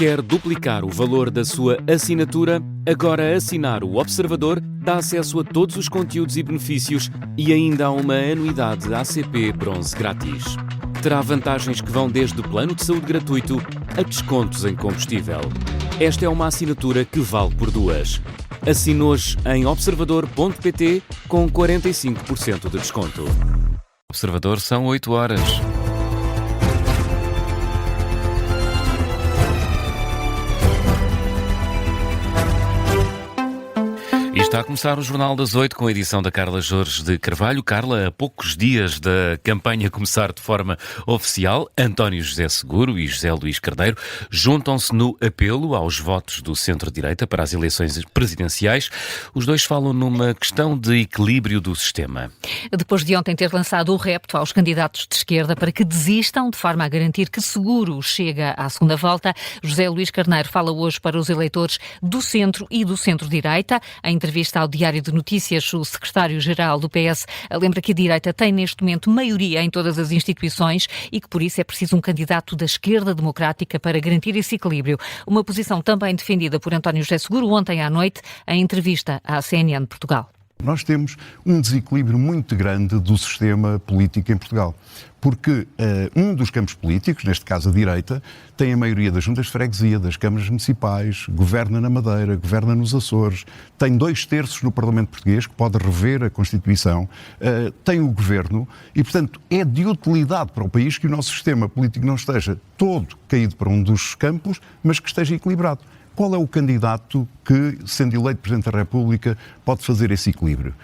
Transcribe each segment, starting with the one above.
Quer duplicar o valor da sua assinatura? Agora assinar o Observador dá acesso a todos os conteúdos e benefícios e ainda há uma anuidade ACP Bronze grátis. Terá vantagens que vão desde plano de saúde gratuito a descontos em combustível. Esta é uma assinatura que vale por duas. Assine hoje em observador.pt com 45% de desconto. Observador, são 8 horas. E está a começar o Jornal das 8 com a edição da Carla Jorge de Carvalho. Carla, a poucos dias da campanha começar de forma oficial, António José Seguro e José Luís Carneiro juntam-se no apelo aos votos do centro-direita para as eleições presidenciais. Os dois falam numa questão de equilíbrio do sistema. Depois de ontem ter lançado o repto aos candidatos de esquerda para que desistam, de forma a garantir que Seguro chega à segunda volta, José Luís Carneiro fala hoje para os eleitores do centro e do centro-direita. Em entrevista ao Diário de Notícias, o secretário-geral do PS lembra que a direita tem neste momento maioria em todas as instituições e que por isso é preciso um candidato da esquerda democrática para garantir esse equilíbrio. Uma posição também defendida por António José Seguro ontem à noite em entrevista à CNN Portugal. Nós temos um desequilíbrio muito grande do sistema político em Portugal, porque um dos campos políticos, neste caso a direita, tem a maioria das juntas de freguesia, das câmaras municipais, governa na Madeira, governa nos Açores, tem 2/3 no Parlamento Português, que pode rever a Constituição, tem o governo e, portanto, é de utilidade para o país que o nosso sistema político não esteja todo caído para um dos campos, mas que esteja equilibrado. Qual é o candidato que, sendo eleito Presidente da República, pode fazer esse equilíbrio?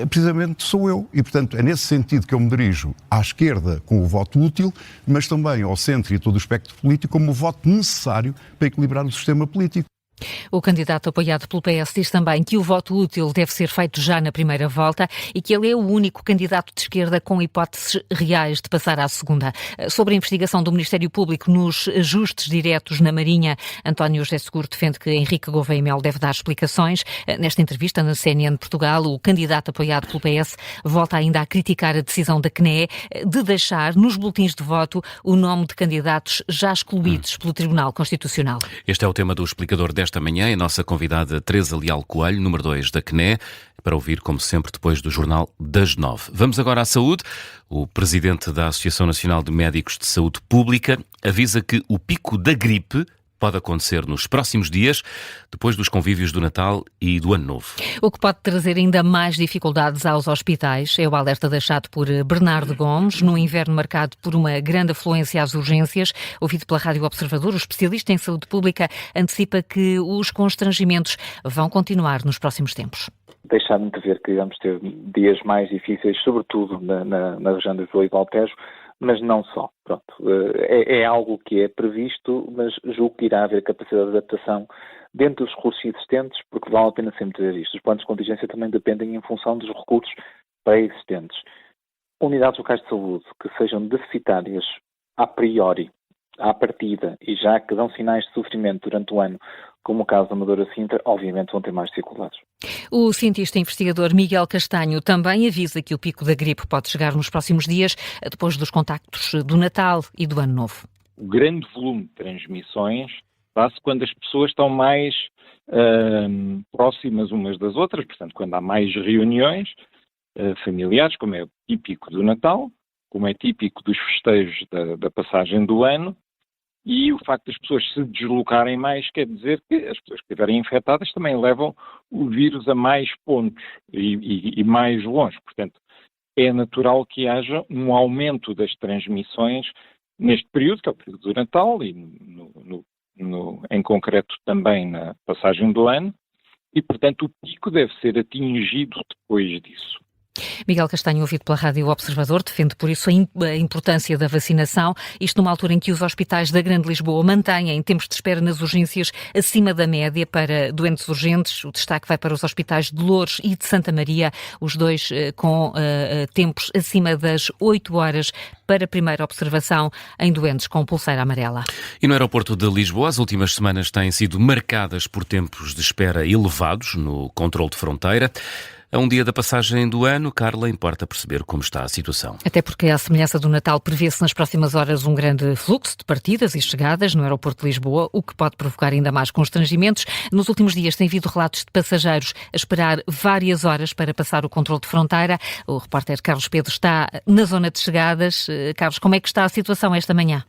Precisamente sou eu. E, portanto, é nesse sentido que eu me dirijo à esquerda com o voto útil, mas também ao centro e a todo o espectro político como o voto necessário para equilibrar o sistema político. O candidato apoiado pelo PS diz também que o voto útil deve ser feito já na primeira volta e que ele é o único candidato de esquerda com hipóteses reais de passar à segunda. Sobre a investigação do Ministério Público nos ajustes diretos na Marinha, António José Seguro defende que Henrique Gouveia Melo deve dar explicações. Nesta entrevista na CNN Portugal, o candidato apoiado pelo PS volta ainda a criticar a decisão da CNE de deixar nos boletins de voto o nome de candidatos já excluídos pelo Tribunal Constitucional. Este é o tema do explicador desta manhã, a nossa convidada Teresa Leal Coelho, número 2 da CNE, para ouvir, como sempre, depois do Jornal das 9. Vamos agora à saúde. O presidente da Associação Nacional de Médicos de Saúde Pública avisa que o pico da gripe pode acontecer nos próximos dias, depois dos convívios do Natal e do Ano Novo. O que pode trazer ainda mais dificuldades aos hospitais é o alerta deixado por Bernardo Gomes, no inverno marcado por uma grande afluência às urgências. Ouvido pela Rádio Observador, o especialista em saúde pública antecipa que os constrangimentos vão continuar nos próximos tempos. Deixar-me de ver que vamos ter dias mais difíceis, sobretudo na região de Lisboa e do Alentejo, mas não só. Pronto, é algo que é previsto, mas julgo que irá haver capacidade de adaptação dentro dos recursos existentes, porque vale a pena sempre dizer isto. Os planos de contingência também dependem em função dos recursos pré-existentes. Unidades locais de saúde que sejam deficitárias a priori, à partida, e já que dão sinais de sofrimento durante o ano, como o caso da Amadora Sintra, obviamente vão ter mais dificuldades. O cientista investigador Miguel Castanho também avisa que o pico da gripe pode chegar nos próximos dias, depois dos contactos do Natal e do Ano Novo. O grande volume de transmissões dá-se quando as pessoas estão mais próximas umas das outras, portanto, quando há mais reuniões familiares, como é típico do Natal, como é típico dos festejos da passagem do ano. E o facto das pessoas se deslocarem mais quer dizer que as pessoas que estiverem infectadas também levam o vírus a mais pontos e mais longe. Portanto, é natural que haja um aumento das transmissões neste período, que é o período do Natal e em concreto também na passagem do ano. E, portanto, o pico deve ser atingido depois disso. Miguel Castanho, ouvido pela Rádio Observador, defende por isso a importância da vacinação, isto numa altura em que os hospitais da Grande Lisboa mantêm tempos de espera nas urgências acima da média para doentes urgentes. O destaque vai para os hospitais de Loures e de Santa Maria, os dois com tempos acima das 8 horas para primeira observação em doentes com pulseira amarela. E no aeroporto de Lisboa, as últimas semanas têm sido marcadas por tempos de espera elevados no controle de fronteira. A um dia da passagem do ano, Carla, importa perceber como está a situação. Até porque, à semelhança do Natal, prevê-se nas próximas horas um grande fluxo de partidas e chegadas no aeroporto de Lisboa, o que pode provocar ainda mais constrangimentos. Nos últimos dias tem havido relatos de passageiros a esperar várias horas para passar o controle de fronteira. O repórter Carlos Pedro está na zona de chegadas. Carlos, como é que está a situação esta manhã?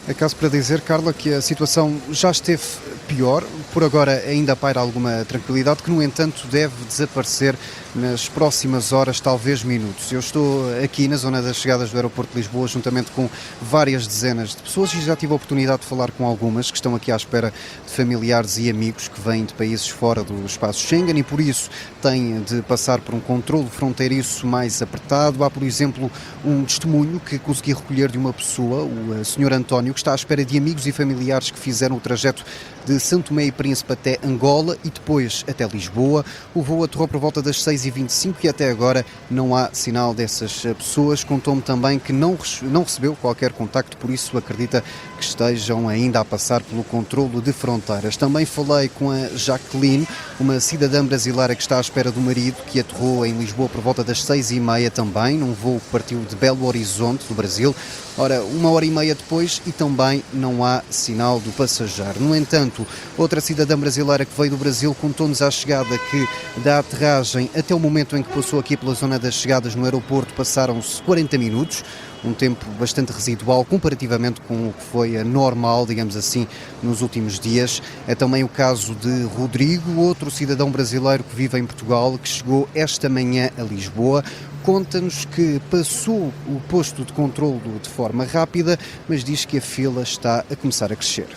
É caso para dizer, Carla, que a situação já esteve pior. Por agora ainda paira alguma tranquilidade, que no entanto deve desaparecer nas próximas horas, talvez minutos. Eu estou aqui na zona das chegadas do aeroporto de Lisboa, juntamente com várias dezenas de pessoas, e já tive a oportunidade de falar com algumas que estão aqui à espera de familiares e amigos que vêm de países fora do espaço Schengen e por isso têm de passar por um controle fronteiriço mais apertado. Há, por exemplo, um testemunho que consegui recolher de uma pessoa, o Sr. António, que está à espera de amigos e familiares que fizeram o trajeto de São Tomé e Príncipe até Angola e depois até Lisboa. O voo aterrou por volta das 6h25 e até agora não há sinal dessas pessoas. Contou-me também que não recebeu qualquer contacto, por isso acredita que estejam ainda a passar pelo controlo de fronteiras. Também falei com a Jacqueline, uma cidadã brasileira que está à espera do marido, que aterrou em Lisboa por volta das 6h30 também, num voo que partiu de Belo Horizonte, do Brasil. Ora, 1h30 depois e também não há sinal do passageiro. No entanto, outra cidadã brasileira que veio do Brasil contou-nos à chegada que da aterragem até o momento em que passou aqui pela zona das chegadas no aeroporto passaram-se 40 minutos, um tempo bastante residual comparativamente com o que foi normal, digamos assim, nos últimos dias. É também o caso de Rodrigo, outro cidadão brasileiro que vive em Portugal, que chegou esta manhã a Lisboa. Conta-nos que passou o posto de controlo de forma rápida, mas diz que a fila está a começar a crescer.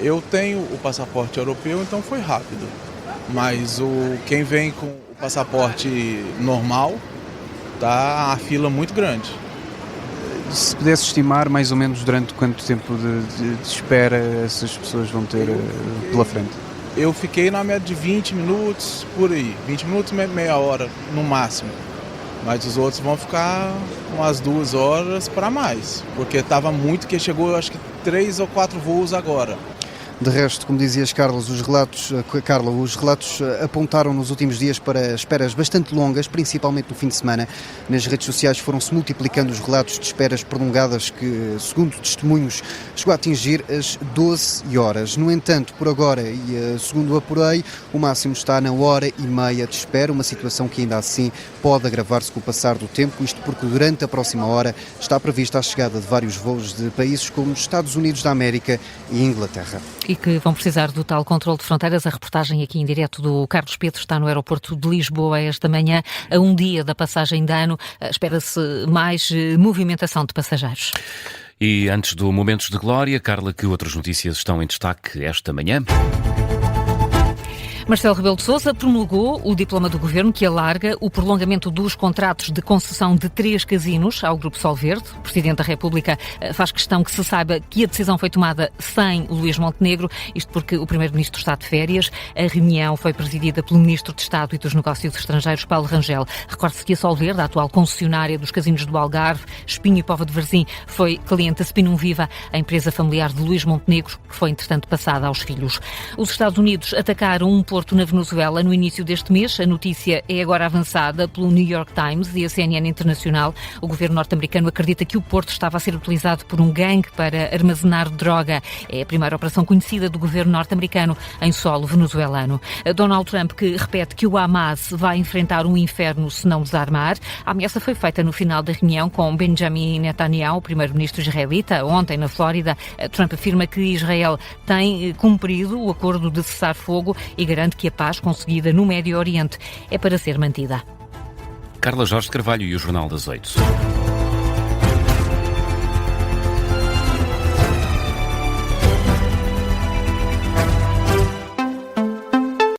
Eu tenho o passaporte europeu, então foi rápido. Mas quem vem com o passaporte normal, tá a fila muito grande. Se pudesse estimar mais ou menos durante quanto tempo de espera essas pessoas vão ter pela frente? Eu fiquei na média de 20 minutos, por aí. 20 minutos, meia hora no máximo. Mas os outros vão ficar umas 2 horas para mais, porque estava muito, que chegou acho que 3 ou 4 voos agora. De resto, como dizias, Carla, os relatos apontaram nos últimos dias para esperas bastante longas, principalmente no fim de semana. Nas redes sociais foram-se multiplicando os relatos de esperas prolongadas que, segundo testemunhos, chegou a atingir as 12 horas. No entanto, por agora, e segundo apurei, o máximo está na 1h30 de espera, uma situação que ainda assim pode agravar-se com o passar do tempo, isto porque durante a próxima hora está prevista a chegada de vários voos de países como os Estados Unidos da América e Inglaterra. E que vão precisar do tal controle de fronteiras. A reportagem aqui em direto do Carlos Pedro está no aeroporto de Lisboa esta manhã, a um dia da passagem de ano. Espera-se mais movimentação de passageiros. E antes do Momentos de Glória, Carla, que outras notícias estão em destaque esta manhã? Marcelo Rebelo de Sousa promulgou o diploma do Governo que alarga o prolongamento dos contratos de concessão de 3 casinos ao Grupo Sol Verde. O Presidente da República faz questão que se saiba que a decisão foi tomada sem Luís Montenegro, isto porque o Primeiro-Ministro está de férias. A reunião foi presidida pelo Ministro de Estado e dos Negócios Estrangeiros, Paulo Rangel. Recorde-se que a Sol Verde, a atual concessionária dos casinos do Algarve, Espinho e Póvoa de Varzim, foi cliente da Spinum Viva, a empresa familiar de Luís Montenegro, que foi, entretanto, passada aos filhos. Os Estados Unidos atacaram um porto na Venezuela no início deste mês. A notícia é agora avançada pelo New York Times e a CNN Internacional. O governo norte-americano acredita que o porto estava a ser utilizado por um gangue para armazenar droga. É a primeira operação conhecida do governo norte-americano em solo venezuelano. Donald Trump, que repete que o Hamas vai enfrentar um inferno se não desarmar. A ameaça foi feita no final da reunião com Benjamin Netanyahu, primeiro-ministro israelita, ontem na Flórida. Trump afirma que Israel tem cumprido o acordo de cessar-fogo e garante que a paz conseguida no Médio Oriente é para ser mantida. Carla Jorge Carvalho e o Jornal das 8.